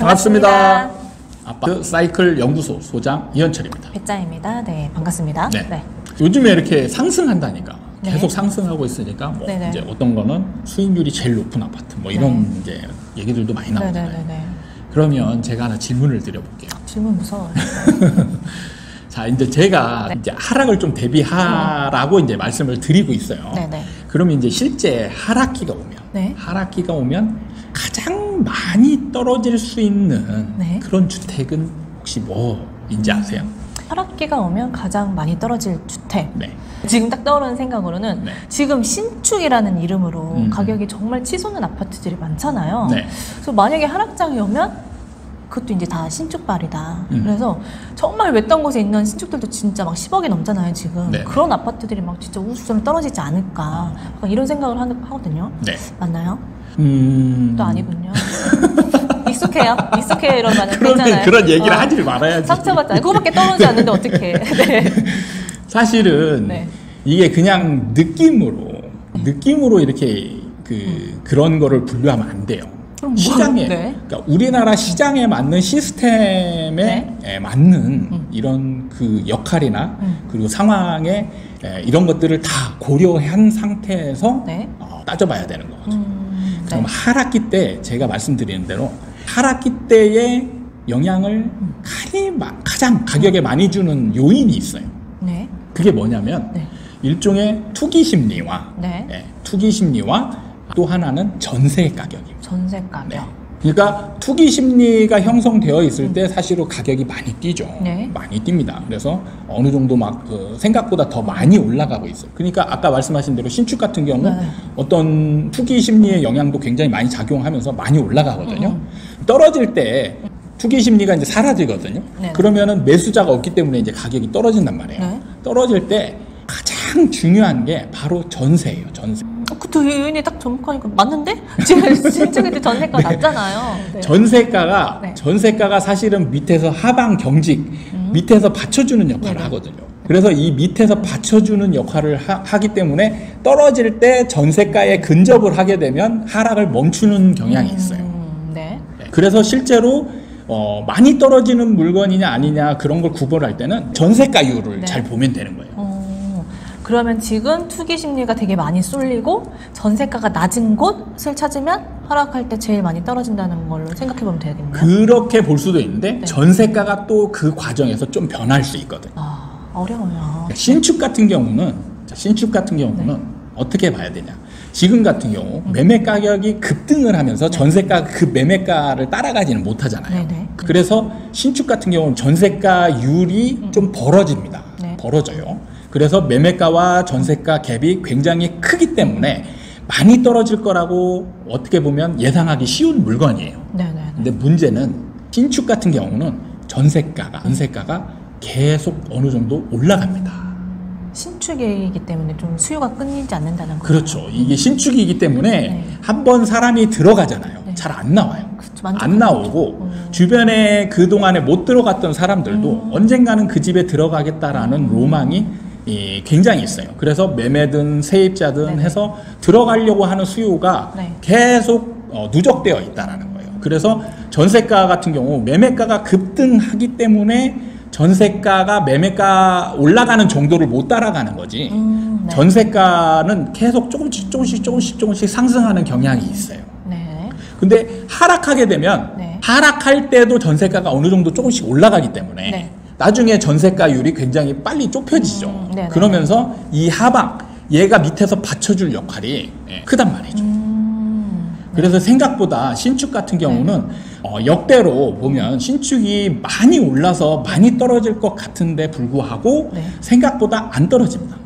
반갑습니다. 아파트 사이클 연구소 소장 이현철입니다. 배짱입니다. 네, 반갑습니다. 네. 네. 요즘에 이렇게 상승한다니까 계속 네. 상승하고 있으니까 뭐 네네. 이제 어떤 거는 수익률이 제일 높은 아파트 뭐 이런 네. 이제 얘기들도 많이 나오잖아요. 네네네네. 그러면 제가 하나 질문을 드려볼게요. 질문 무서워요. 자, 이제 제가 네. 이제 하락을 좀 대비하라고 이제 말씀을 드리고 있어요. 네네. 그러면 이제 실제 하락기가 오면, 네. 하락기가 오면 가장 많이 떨어질 수 있는 네. 그런 주택은 혹시 뭐인지 아세요? 하락기가 오면 가장 많이 떨어질 주택. 네. 지금 딱 떠오르는 생각으로는 네. 지금 신축이라는 이름으로 가격이 정말 치솟는 아파트들이 많잖아요. 네. 그래서 만약에 하락장이 오면 그것도 이제 다 신축발이다. 그래서 정말 외딴 곳에 있는 신축들도 진짜 막 10억이 넘잖아요, 지금. 네. 그런 아파트들이 막 진짜 우수점 떨어지지 않을까. 약간 이런 생각을 하거든요. 네. 맞나요? 또 아니군요. 익숙해요. 이런 말은 괜찮아요. 그런 얘기를 하지 말아야지. 상처받잖아요. 그거밖에 떠오르지 않는데 어떡해. 네. 사실은 네. 이게 그냥 느낌으로 이렇게 그런 거를 분류하면 안 돼요. 그럼 시장에, 네. 그러니까 우리나라 시장에 맞는 시스템에 네. 맞는 이런 그 역할이나 그리고 상황에 이런 것들을 다 고려한 상태에서 네. 따져봐야 되는 거죠. 그럼 네. 하락기 때 제가 말씀드리는 대로 하락기 때의 영향을 가장 가격에 많이 주는 요인이 있어요. 네. 그게 뭐냐면 네. 일종의 투기 심리와 네. 투기 심리와 또 하나는 전세 가격입니다. 전세 가격. 네. 그러니까 투기 심리가 형성되어 있을 때 사실은 가격이 많이 뛰죠. 네. 많이 뜁니다. 그래서 어느 정도 막 생각보다 더 많이 올라가고 있어요. 그러니까 아까 말씀하신 대로 신축 같은 경우 네. 어떤 투기 심리의 영향도 굉장히 많이 작용하면서 많이 올라가거든요. 떨어질 때 투기 심리가 이제 사라지거든요. 네. 그러면은 매수자가 없기 때문에 이제 가격이 떨어진단 말이에요. 네. 떨어질 때 가장 중요한 게 바로 전세예요. 전세. 그것도 의원이 딱 점검하니까 맞는데? 지금 신축인데 전세가 낮잖아요. 네. 전세가가 사실은 밑에서 하방 경직, 밑에서 받쳐주는 역할을 네네. 하거든요. 그래서 이 밑에서 받쳐주는 역할을 하기 때문에 떨어질 때 전세가에 근접을 하게 되면 하락을 멈추는 경향이 있어요. 네. 그래서 실제로 많이 떨어지는 물건이냐 아니냐 그런 걸 구별할 때는 전세가율을 네. 잘 보면 되는 거예요. 그러면 지금 투기 심리가 되게 많이 쏠리고 전세가가 낮은 곳을 찾으면 하락할 때 제일 많이 떨어진다는 걸로 생각해보면 되겠네요. 그렇게 볼 수도 있는데 네. 전세가가 또 그 과정에서 좀 변할 수 있거든요. 어려워요. 신축 같은 경우는 네. 어떻게 봐야 되냐? 지금 같은 경우 매매 가격이 급등을 하면서 전세가 그 매매가를 따라가지는 못하잖아요. 네네. 그래서 신축 같은 경우는 전세가율이 좀 벌어집니다. 네. 벌어져요. 그래서 매매가와 전세가 갭이 굉장히 크기 때문에 많이 떨어질 거라고 어떻게 보면 예상하기 쉬운 물건이에요. 네네. 근데 문제는 신축 같은 경우는 전세가가 계속 어느 정도 올라갑니다. 신축이기 때문에 좀 수요가 끊이지 않는다는 거죠. 그렇죠. 이게 신축이기 때문에 네. 한번 사람이 들어가잖아요. 네. 잘 안 나와요. 그렇죠. 안 나오고 주변에 그동안에 못 들어갔던 사람들도 언젠가는 그 집에 들어가겠다라는 로망이 굉장히 있어요. 그래서 매매든 세입자든 네네. 해서 들어가려고 하는 수요가 네. 계속 누적되어 있다라는 거예요. 그래서 전세가 같은 경우 매매가가 급등하기 때문에 전세가가 매매가 올라가는 정도를 못 따라가는 거지. 네. 전세가는 계속 조금씩 상승하는 경향이 있어요. 네. 근데 하락하게 되면 네. 하락할 때도 전세가가 어느 정도 조금씩 올라가기 때문에 네. 나중에 전세가율이 굉장히 빨리 좁혀지죠. 네네. 그러면서 이 하방 얘가 밑에서 받쳐줄 역할이 크단 말이죠. 그래서 생각보다 신축 같은 경우는 역대로 보면 신축이 많이 올라서 많이 떨어질 것 같은데 불구하고 네. 생각보다 안 떨어집니다.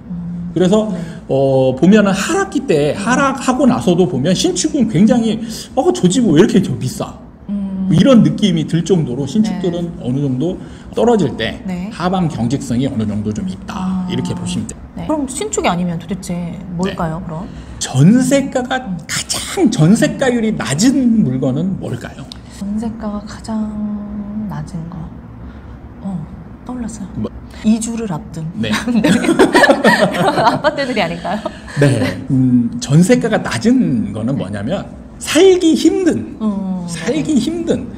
그래서 보면은 하락기 때 하락하고 나서도 보면 신축은 굉장히 저 집은 왜 이렇게 비싸? 이런 느낌이 들 정도로 신축들은 네. 어느 정도 떨어질 때 네. 하방 경직성이 어느 정도 좀 있다. 이렇게 보시면 돼요. 네. 그럼 신축이 아니면 도대체 뭘까요, 그럼? 전세가가 가장 전세가율이 낮은 물건은 뭘까요? 전세가가 가장 낮은 거. 떠올랐어요. 뭐? 이주를 앞둔. 네. 아파트들이 아닐까요? 네. 전세가가 낮은 거는 뭐냐면 살기 힘든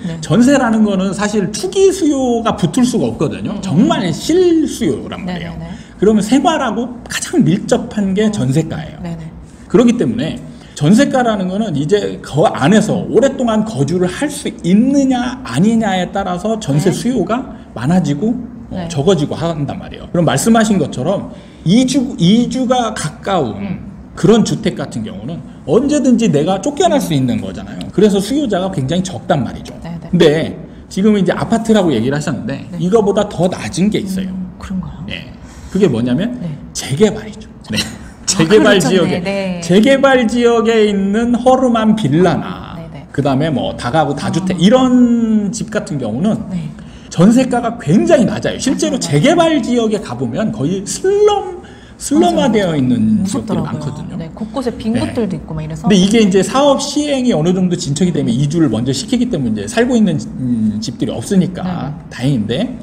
네. 전세라는 거는 사실 투기 수요가 붙을 수가 없거든요. 정말 실수요란 말이에요. 네네네. 그러면 생활하고 가장 밀접한 게 전세가예요. 네네. 그렇기 때문에 전세가라는 거는 이제 그 안에서 오랫동안 거주를 할 수 있느냐 아니냐에 따라서 전세 네. 수요가 많아지고 네. 적어지고 한단 말이에요. 그럼 말씀하신 것처럼 이주가 가까운 그런 주택 같은 경우는 언제든지 내가 쫓겨날 수 있는 거잖아요. 그래서 수요자가 굉장히 적단 말이죠. 네네. 근데 지금 이제 아파트라고 얘기를 하셨는데 네. 이거보다 더 낮은 게 있어요. 그런가요? 네. 그게 뭐냐면 네. 재개발이죠. 네. 재개발 그렇죠. 지역에 네. 재개발 지역에 있는 허름한 빌라나 네네. 그다음에 뭐 다가구 다주택 이런 집 같은 경우는 네. 전세가가 굉장히 낮아요. 실제로 재개발 지역에 가보면 거의 슬럼화되어 있는 지역들이 무섭더라고요. 많거든요. 네, 곳곳에 빈 네. 곳들도 있고 막 이래서. 근데 이게 이제 사업 시행이 어느 정도 진척이 되면 이주를 먼저 시키기 때문에 이제 살고 있는 집들이 없으니까 다행인데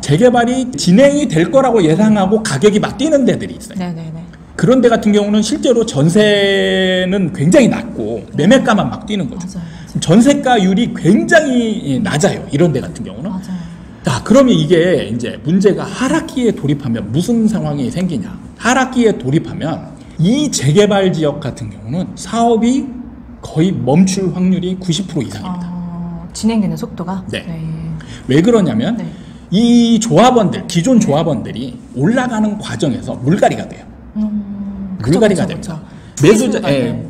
재개발이 진행이 될 거라고 예상하고 가격이 막 뛰는 데들이 있어요. 네네네. 그런 데 같은 경우는 실제로 전세는 굉장히 낮고 매매가만 막 뛰는 거죠. 맞아요. 전세가율이 굉장히 낮아요. 이런 데 같은 경우는. 맞아요. 자, 그러면 이게 이제 문제가 하락기에 돌입하면 무슨 상황이 생기냐? 하락기에 돌입하면 이 재개발 지역 같은 경우는 사업이 거의 멈출 확률이 90% 이상입니다. 진행되는 속도가? 네. 왜 그러냐면 네. 이 조합원들, 기존 조합원들이 올라가는 과정에서 물갈이가 돼요. 물갈이가 됩니다. 매수자,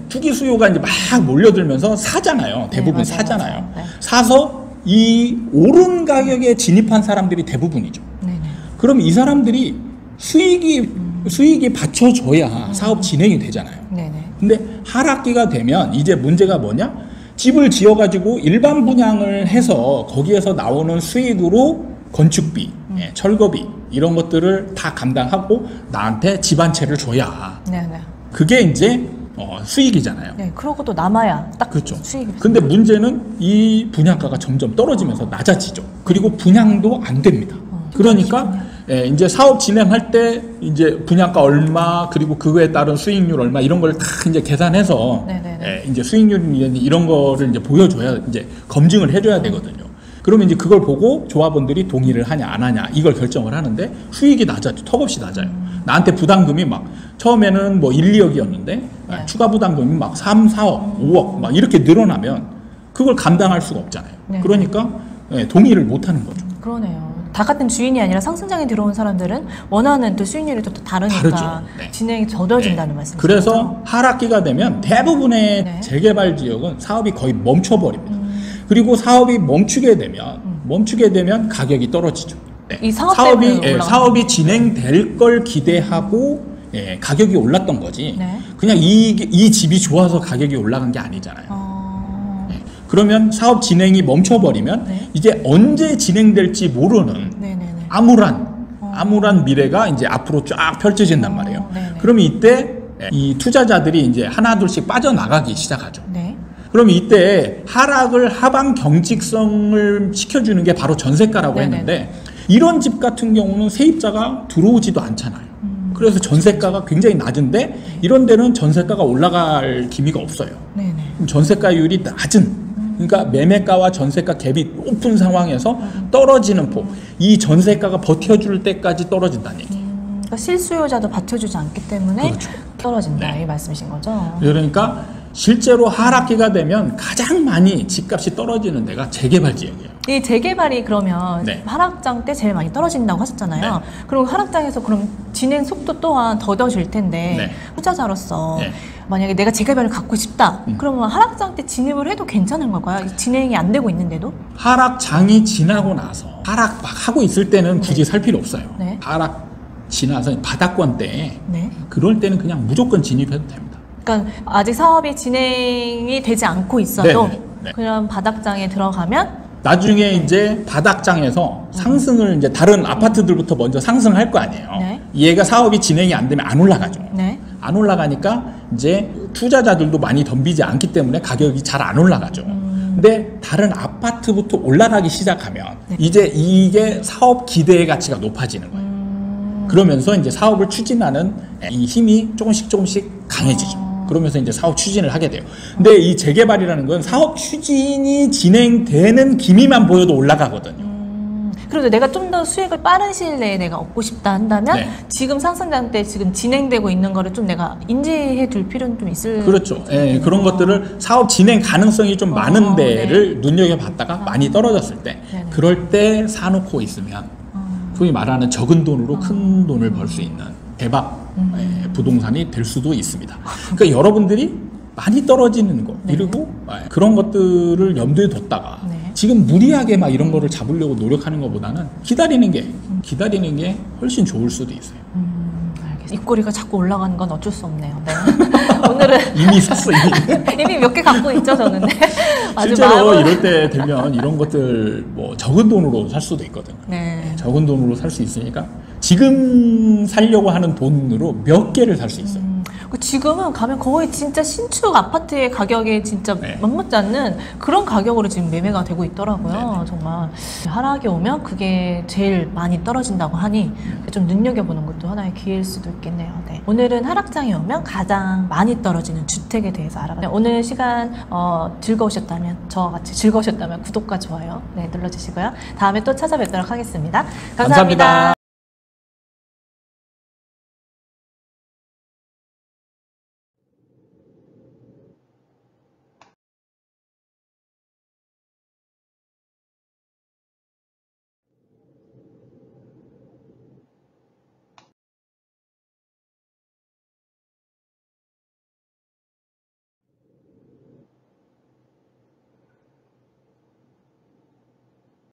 투기 수요가 이제 막 몰려들면서 사잖아요. 대부분 네, 맞아요, 사잖아요. 맞아요. 네. 사서 이 오른 가격에 진입한 사람들이 대부분이죠. 네네. 그럼 이 사람들이 수익이 받쳐줘야 사업 진행이 되잖아요. 네네. 근데 하락기가 되면 이제 문제가 뭐냐? 집을 지어가지고 일반 분양을 해서 거기에서 나오는 수익으로 건축비, 철거비 이런 것들을 다 감당하고 나한테 집 한 채를 줘야 네네. 그게 이제 수익이잖아요. 네, 그러고 또 남아야 딱 그렇죠. 수익이. 근데 문제는 이 분양가가 점점 떨어지면서 낮아지죠. 그리고 분양도 안 됩니다. 그러니까 이제 사업 진행할 때 이제 분양가 얼마 그리고 그거에 따른 수익률 얼마 이런 걸 다 이제 계산해서 이제 수익률 이런 거를 이제 보여줘야 이제 검증을 해줘야 되거든요. 그러면 이제 그걸 보고 조합원들이 동의를 하냐 안 하냐 이걸 결정을 하는데 수익이 낮아요. 턱없이 낮아요. 나한테 부담금이 막 처음에는 뭐 1, 2억이었는데 추가 부담금이 막 3, 4억, 5억 막 이렇게 늘어나면 그걸 감당할 수가 없잖아요. 네. 그러니까 동의를 못 하는 거죠. 그러네요. 다 같은 주인이 아니라 상승장에 들어온 사람들은 원하는 또 수익률이 또 다르니까 다르죠. 네. 진행이 더뎌진다는 말씀이시죠. 그래서 하락기가 되면 대부분의 재개발 지역은 사업이 거의 멈춰버립니다. 그리고 사업이 멈추게 되면 가격이 떨어지죠. 네. 이 사업이 진행될 걸 기대하고 가격이 올랐던 거지. 네. 그냥 이 집이 좋아서 가격이 올라간 게 아니잖아요. 그러면 사업 진행이 멈춰버리면 이제 언제 진행될지 모르는 암울한 미래가 이제 앞으로 쫙 펼쳐진단 말이에요. 그러면 이때 이 투자자들이 이제 하나둘씩 빠져나가기 시작하죠. 그럼 이때 하방 경직성을 시켜주는 게 바로 전세가라고 했는데 이런 집 같은 경우는 세입자가 들어오지도 않잖아요. 그래서 전세가가 굉장히 낮은데 이런 데는 전세가가 올라갈 기미가 없어요. 그럼 전세가율이 낮은 그러니까 매매가와 전세가 갭이 높은 상황에서 떨어지는 폭. 이 전세가가 버텨줄 때까지 떨어진다는 얘기예요. 그러니까 실수요자도 받쳐주지 않기 때문에 그렇죠. 떨어진다 이 말씀이신 거죠. 그러니까 실제로 하락기가 되면 가장 많이 집값이 떨어지는 데가 재개발 지역이에요. 이 재개발이 그러면 하락장 때 제일 많이 떨어진다고 하셨잖아요. 그럼 하락장에서 그럼 진행 속도 또한 더뎌질 텐데 투자자로서 만약에 내가 재개발을 갖고 싶다. 그러면 하락장 때 진입을 해도 괜찮은 걸까요? 진행이 안 되고 있는데도? 하락장이 지나고 나서 하락 막 하고 있을 때는 굳이 살 필요 없어요. 하락 지나서 바닥권 때 그럴 때는 그냥 무조건 진입해도 됩니다. 그러니까 아직 사업이 진행이 되지 않고 있어도 그냥 바닥장에 들어가면 나중에 이제 바닥장에서 상승을 이제 다른 아파트들부터 먼저 상승할 거 아니에요. 얘가 사업이 진행이 안 되면 안 올라가죠. 안 올라가니까 이제 투자자들도 많이 덤비지 않기 때문에 가격이 잘 안 올라가죠. 근데 다른 아파트부터 올라가기 시작하면 이제 이게 사업 기대의 가치가 높아지는 거예요. 그러면서 이제 사업을 추진하는 이 힘이 조금씩 강해지죠. 그러면서 이제 사업 추진을 하게 돼요. 근데 이 재개발이라는 건 사업 추진이 진행되는 기미만 보여도 올라가거든요. 그래도 내가 좀 더 수익을 빠른 시일 내에 내가 얻고 싶다 한다면 네. 지금 상승장 때 지금 진행되고 있는 거를 좀 내가 인지해 둘 필요는 좀 있을 그렇죠. 예, 그런 것들을 사업 진행 가능성이 좀 많은 데를 네. 눈여겨봤다가 많이 떨어졌을 때 네네. 그럴 때 사놓고 있으면 소위 말하는 적은 돈으로 큰 돈을 벌 수 있는 대박 부동산이 될 수도 있습니다. 그러니까 여러분들이 많이 떨어지는 거 네. 그리고 그런 것들을 염두에 뒀다가 네. 지금 무리하게 막 이런 거를 잡으려고 노력하는 것보다는 기다리는 게 훨씬 좋을 수도 있어요. 알겠습니다. 입꼬리가 자꾸 올라가는 건 어쩔 수 없네요. 네. 오늘은 이미 샀어 이미 몇 개 갖고 있죠 저는. 실제로 이럴 때 되면 이런 것들 뭐 적은 돈으로 살 수도 있거든요. 네. 적은 돈으로 살 수 있으니까 지금 살려고 하는 돈으로 몇 개를 살 수 있어요. 지금은 가면 거의 진짜 신축 아파트의 가격에 진짜 네. 맞먹지 않는 그런 가격으로 지금 매매가 되고 있더라고요. 네네. 정말 하락이 오면 그게 제일 많이 떨어진다고 하니 좀 눈여겨보는 것도 하나의 기회일 수도 있겠네요. 네. 오늘은 하락장이 오면 가장 많이 떨어지는 주택에 대해서 알아봤습니다. 오늘 시간 즐거우셨다면 저와 같이 즐거우셨다면 구독과 좋아요 네, 눌러주시고요. 다음에 또 찾아뵙도록 하겠습니다. 감사합니다.